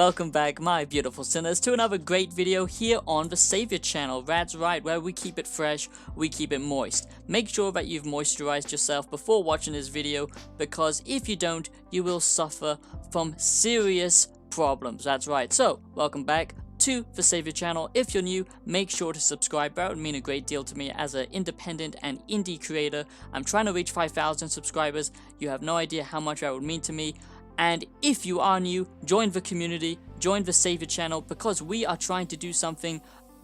Welcome back, my beautiful sinners, to another great video here on the Savior channel. That's right, where we keep it fresh, we keep it moist. Make sure that you've moisturized yourself before watching this video, because if you don't, you will suffer from serious problems. That's right. So, welcome back to the Savior channel. If you're new, make sure to subscribe. That would mean a great deal to me as an independent and indie creator. I'm trying to reach 5,000 subscribers. You have no idea how much that would mean to me. And if you are new, join the community, join the Savior channel, because we are trying to do something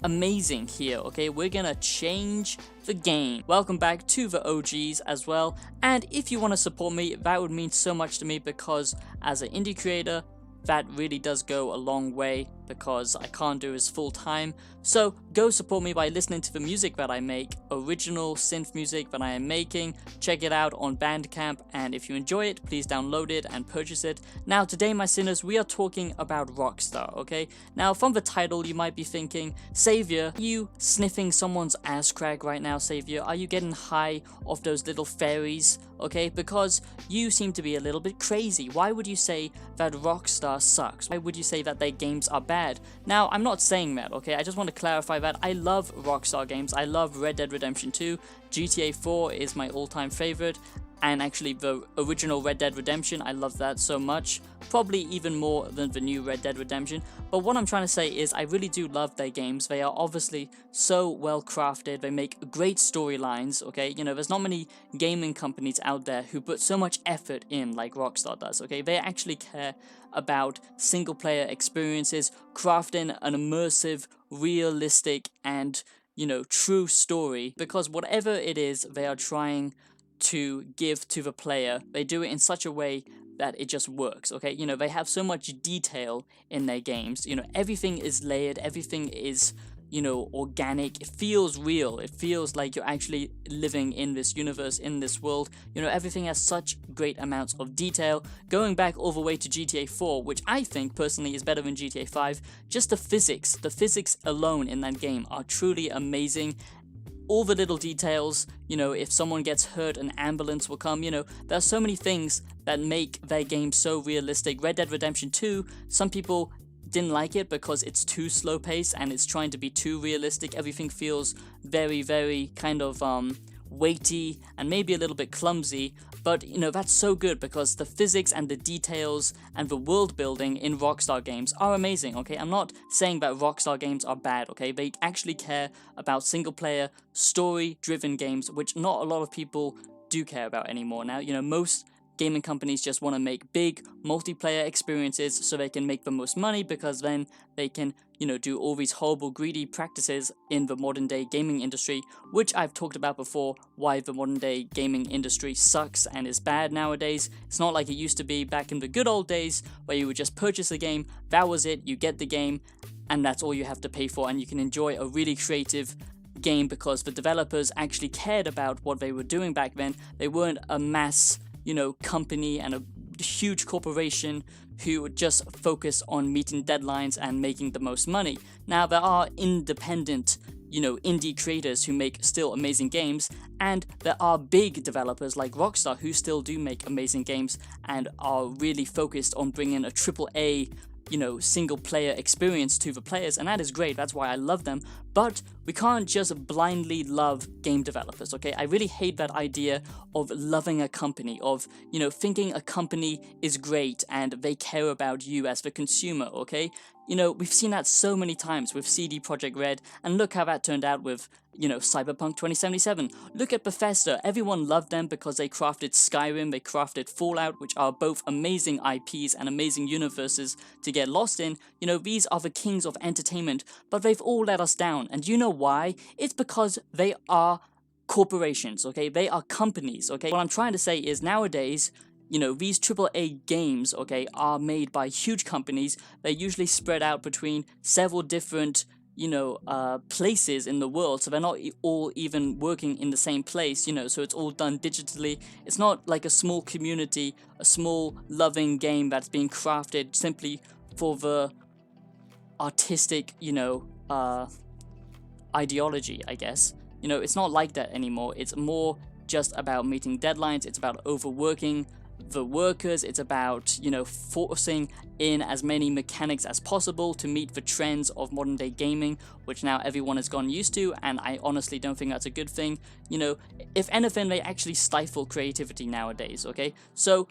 amazing here, okay? We're gonna change the game. Welcome back to the OGs as well. And if you want to support me, that would mean so much to me, because as an indie creator, that really does go a long way, because I can't do this full time. So go support me by listening to the music that I make, original synth music that I am making. Check it out on Bandcamp, and if you enjoy it, please download it and purchase it. Now today, my sinners, we are talking about Rockstar, okay? Now from the title you might be thinking, Savior, are you sniffing someone's ass crack right now, Savior? Are you getting high off those little fairies? Okay, because you seem to be a little bit crazy. Why would you say that Rockstar sucks? Why would you say that their games are bad? Now, I'm not saying that, okay? I just want to clarify that I love Rockstar games. I love Red Dead Redemption 2. GTA 4 is my all-time favorite. And actually, the original Red Dead Redemption, I love that so much. Probably even more than the new Red Dead Redemption. But what I'm trying to say is I really do love their games. They are obviously so well crafted. They make great storylines, okay? You know, there's not many gaming companies out there who put so much effort in like Rockstar does, okay? They actually care about single player experiences, crafting an immersive, realistic, and, you know, true story. Because whatever it is they are trying to give to the player, they do it in such a way that it just works, okay? You know, they have so much detail in their games. You know, everything is layered, everything is, you know, organic. It feels real. It feels like you're actually living in this universe, in this world. You know, everything has such great amounts of detail. Going back all the way to GTA 4, which I think personally is better than GTA 5, just the physics alone in that game are truly amazing. All the little details, you know, if someone gets hurt, an ambulance will come, you know, there are so many things that make their game so realistic. Red Dead Redemption 2, some people didn't like it because it's too slow paced and it's trying to be too realistic. Everything feels very, very kind of weighty and maybe a little bit clumsy, but you know, that's so good because the physics and the details and the world building in Rockstar games are amazing, okay? I'm not saying that Rockstar games are bad, okay? They actually care about single player, story driven games, which not a lot of people do care about anymore now. You know, most gaming companies just want to make big multiplayer experiences so they can make the most money, because then they can, you know, do all these horrible greedy practices in the modern day gaming industry, which I've talked about before, why the modern day gaming industry sucks and is bad nowadays. It's not like it used to be back in the good old days where you would just purchase a game, that was it, you get the game, and that's all you have to pay for, and you can enjoy a really creative game because the developers actually cared about what they were doing back then. They weren't a mass, you know, company and a huge corporation who would just focus on meeting deadlines and making the most money. Now, there are independent, you know, indie creators who make still amazing games, and there are big developers like Rockstar who still do make amazing games and are really focused on bringing a AAA, you know, single player experience to the players, and that is great. That's why I love them. But we can't just blindly love game developers, okay? I really hate that idea of loving a company, of, you know, thinking a company is great and they care about you as the consumer, okay? You know, we've seen that so many times with CD Projekt Red, and look how that turned out with, you know, Cyberpunk 2077. Look at Bethesda. Everyone loved them because they crafted Skyrim, they crafted Fallout, which are both amazing IPs and amazing universes to get lost in. You know, these are the kings of entertainment, but they've all let us down. And you know why? It's because they are corporations, okay? They are companies, okay? What I'm trying to say is nowadays, you know, these AAA games, okay, are made by huge companies. They're usually spread out between several different, you know, places in the world, so they're not all even working in the same place, you know, so it's all done digitally. It's not like a small community, a small loving game that's being crafted simply for the artistic, you know, ideology, I guess. You know, it's not like that anymore. It's more just about meeting deadlines. It's about overworking the workers, it's about, you know, forcing in as many mechanics as possible to meet the trends of modern day gaming, which now everyone has gotten used to, and I honestly don't think that's a good thing. You know, if anything, they actually stifle creativity nowadays, okay? So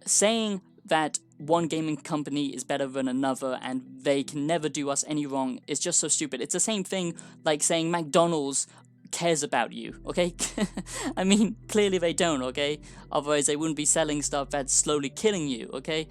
saying that one gaming company is better than another and they can never do us any wrong is just so stupid. It's the same thing like saying McDonald's cares about you, okay? I mean, clearly they don't, okay? Otherwise they wouldn't be selling stuff that's slowly killing you, okay?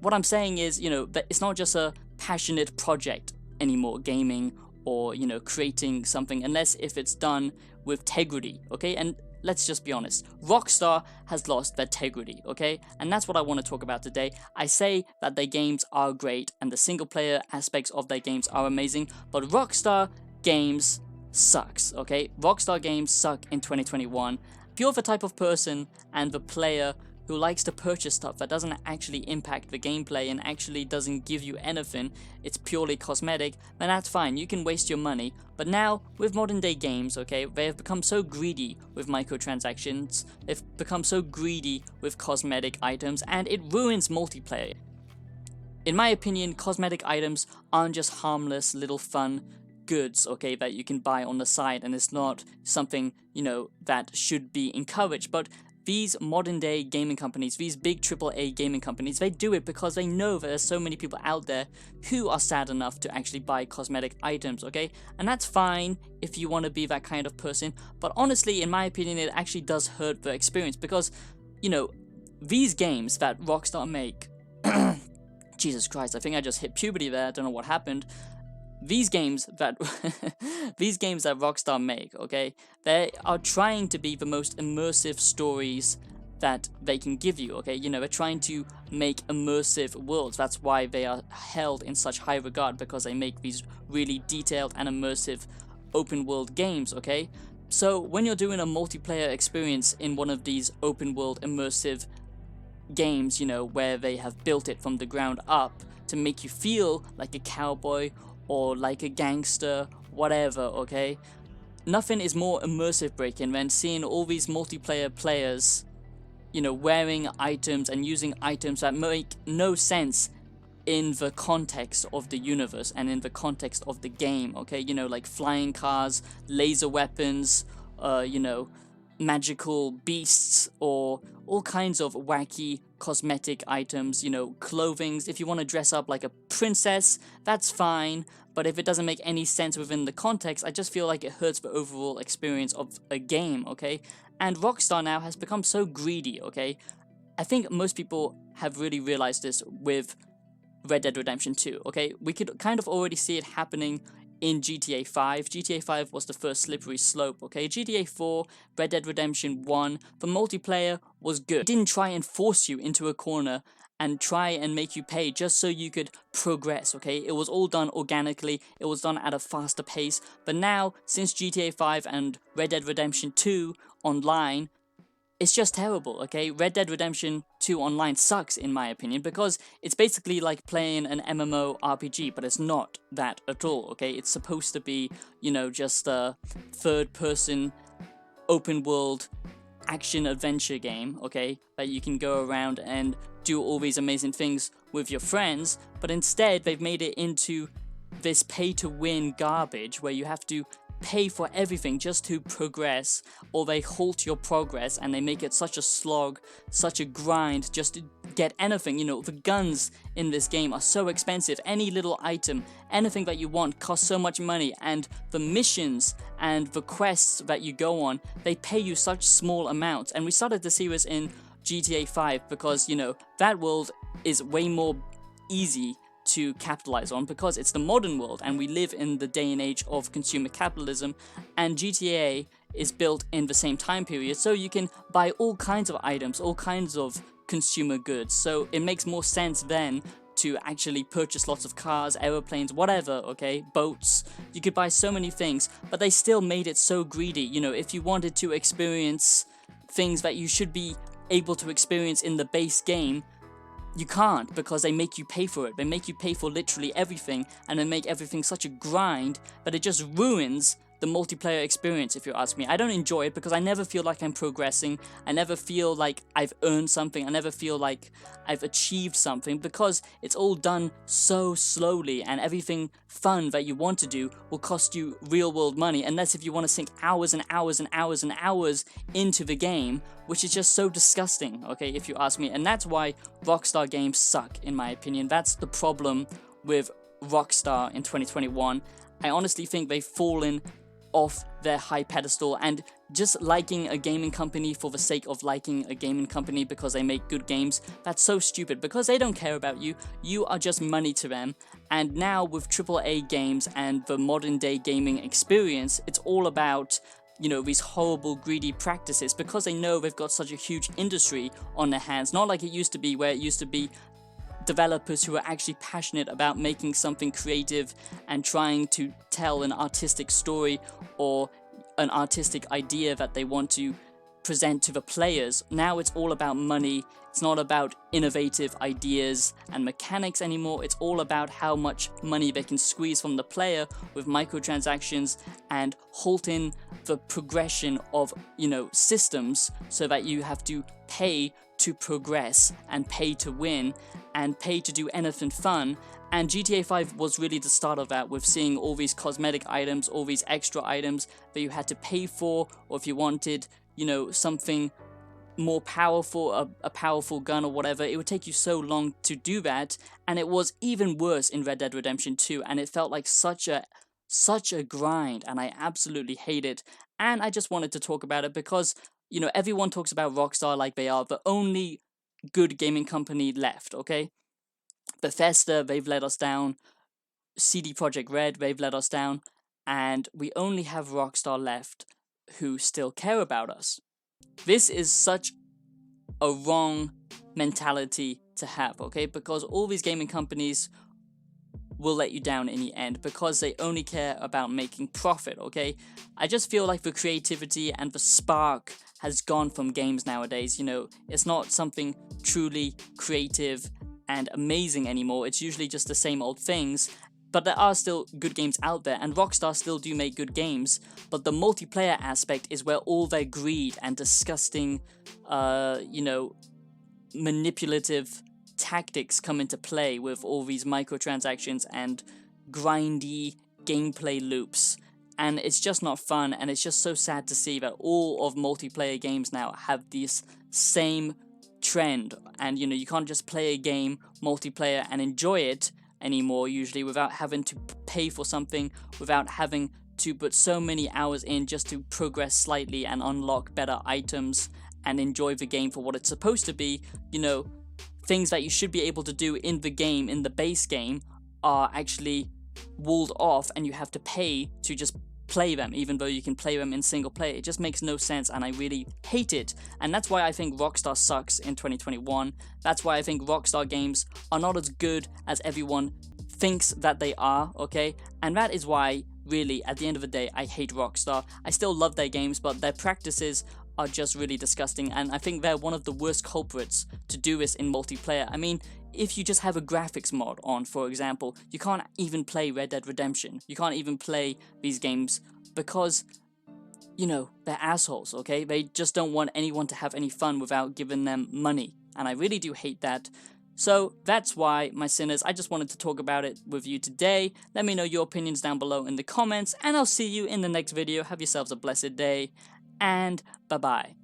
What I'm saying is, you know, that it's not just a passionate project anymore, gaming, or, you know, creating something, unless if it's done with integrity, okay? And let's just be honest, Rockstar has lost their integrity, okay? And that's what I want to talk about today. I say that their games are great and the single player aspects of their games are amazing, but Rockstar Games sucks, okay? Rockstar Games suck in 2021. If you're the type of person and the player who likes to purchase stuff that doesn't actually impact the gameplay and actually doesn't give you anything, it's purely cosmetic, then that's fine, you can waste your money. But now, with modern day games, okay, they have become so greedy with microtransactions, they've become so greedy with cosmetic items, and it ruins multiplayer. In my opinion, cosmetic items aren't just harmless little fun goods, okay, that you can buy on the side, and it's not something, you know, that should be encouraged, but these modern day gaming companies, these big AAA gaming companies, they do it because they know that there's so many people out there who are sad enough to actually buy cosmetic items, okay? And that's fine if you want to be that kind of person, but honestly, in my opinion, it actually does hurt the experience because, you know, these games that Rockstar make, Jesus Christ, I think I just hit puberty there, I don't know what happened. These games that Rockstar make, okay, they are trying to be the most immersive stories that they can give you, okay? You know, they're trying to make immersive worlds. That's why they are held in such high regard, because they make these really detailed and immersive open world games, okay? So when you're doing a multiplayer experience in one of these open world immersive games, you know, where they have built it from the ground up to make you feel like a cowboy or like a gangster, whatever, okay? Nothing is more immersive breaking than seeing all these multiplayer players, you know, wearing items and using items that make no sense in the context of the universe and in the context of the game, okay? You know, like flying cars, laser weapons, you know, magical beasts, or all kinds of wacky cosmetic items, you know, clothing. If you want to dress up like a princess, that's fine, but if it doesn't make any sense within the context, I just feel like it hurts the overall experience of a game, okay? And Rockstar now has become so greedy, okay? I think most people have really realized this with Red Dead Redemption 2, okay? We could kind of already see it happening in GTA 5. GTA 5 was the first slippery slope, okay? GTA 4, Red Dead Redemption 1, the multiplayer was good. It didn't try and force you into a corner and try and make you pay just so you could progress, okay? It was all done organically, it was done at a faster pace, but now, since GTA 5 and Red Dead Redemption 2 online, it's just terrible, okay? Red Dead Redemption 2 Online sucks, in my opinion, because it's basically like playing an MMO RPG, but it's not that at all, okay? It's supposed to be, you know, just a third-person, open-world, action-adventure game, okay? That you can go around and do all these amazing things with your friends, but instead they've made it into this pay-to-win garbage where you have to pay for everything just to progress, or they halt your progress and they make it such a slog, such a grind just to get anything. You know, the guns in this game are so expensive. Any little item, anything that you want costs so much money, and the missions and the quests that you go on, they pay you such small amounts. And we started to see this in GTA 5 because, you know, that world is way more easy to capitalize on because it's the modern world and we live in the day and age of consumer capitalism, and GTA is built in the same time period, so you can buy all kinds of items, all kinds of consumer goods, so it makes more sense then to actually purchase lots of cars, aeroplanes, whatever, okay, boats. You could buy so many things, but they still made it so greedy. You know, if you wanted to experience things that you should be able to experience in the base game, you can't, because they make you pay for it. They make you pay for literally everything, and they make everything such a grind that it just ruins the multiplayer experience, if you ask me. I don't enjoy it because I never feel like I'm progressing. I never feel like I've earned something. I never feel like I've achieved something because it's all done so slowly, and everything fun that you want to do will cost you real world money, unless if you want to sink hours and hours and hours and hours into the game, which is just so disgusting, okay, if you ask me. And that's why Rockstar games suck, in my opinion. That's the problem with Rockstar in 2021. I honestly think they've fallen off their high pedestal, and just liking a gaming company for the sake of liking a gaming company because they make good games, that's so stupid, because they don't care about you. You are just money to them. And now with AAA games and the modern day gaming experience, it's all about, you know, these horrible greedy practices, because they know they've got such a huge industry on their hands. Not like it used to be, where it used to be developers who are actually passionate about making something creative and trying to tell an artistic story or an artistic idea that they want to present to the players. Now it's all about money. It's not about innovative ideas and mechanics anymore. It's all about how much money they can squeeze from the player with microtransactions and halting the progression of, you know, systems, so that you have to pay to progress and pay to win and pay to do anything fun. And GTA 5 was really the start of that, with seeing all these cosmetic items, all these extra items that you had to pay for, or if you wanted, you know, something more powerful, a powerful gun or whatever, it would take you so long to do that. And it was even worse in Red Dead Redemption 2, and it felt like such a grind, and I absolutely hate it. And I just wanted to talk about it because, you know, everyone talks about Rockstar like they are the only good gaming company left, okay? Bethesda, they've let us down. CD Projekt Red, they've let us down. And we only have Rockstar left who still care about us. This is such a wrong mentality to have, okay? Because all these gaming companies will let you down in the end because they only care about making profit, okay? I just feel like the creativity and the spark has gone from games nowadays. You know, it's not something truly creative and amazing anymore. It's usually just the same old things. But there are still good games out there, and Rockstar still do make good games, but the multiplayer aspect is where all their greed and disgusting, you know, manipulative tactics come into play, with all these microtransactions and grindy gameplay loops. And it's just not fun, and it's just so sad to see that all of multiplayer games now have this same trend. And, you know, you can't just play a game multiplayer and enjoy it anymore, usually, without having to pay for something, without having to put so many hours in just to progress slightly and unlock better items and enjoy the game for what it's supposed to be. You know, things that you should be able to do in the game, in the base game, are actually walled off, and you have to pay to just play them, even though you can play them in single player. It just makes no sense, and I really hate it. And that's why I think Rockstar sucks in 2021. That's why I think Rockstar games are not as good as everyone thinks that they are, okay? And that is why, really, at the end of the day, I hate Rockstar. I still love their games, but their practices are just really disgusting, and I think they're one of the worst culprits to do this in multiplayer. I mean, if you just have a graphics mod on, for example, you can't even play Red Dead Redemption. You can't even play these games because, you know, they're assholes, okay? They just don't want anyone to have any fun without giving them money, and I really do hate that. So that's why, my sinners, I just wanted to talk about it with you today. Let me know your opinions down below in the comments, and I'll see you in the next video. Have yourselves a blessed day, and bye-bye.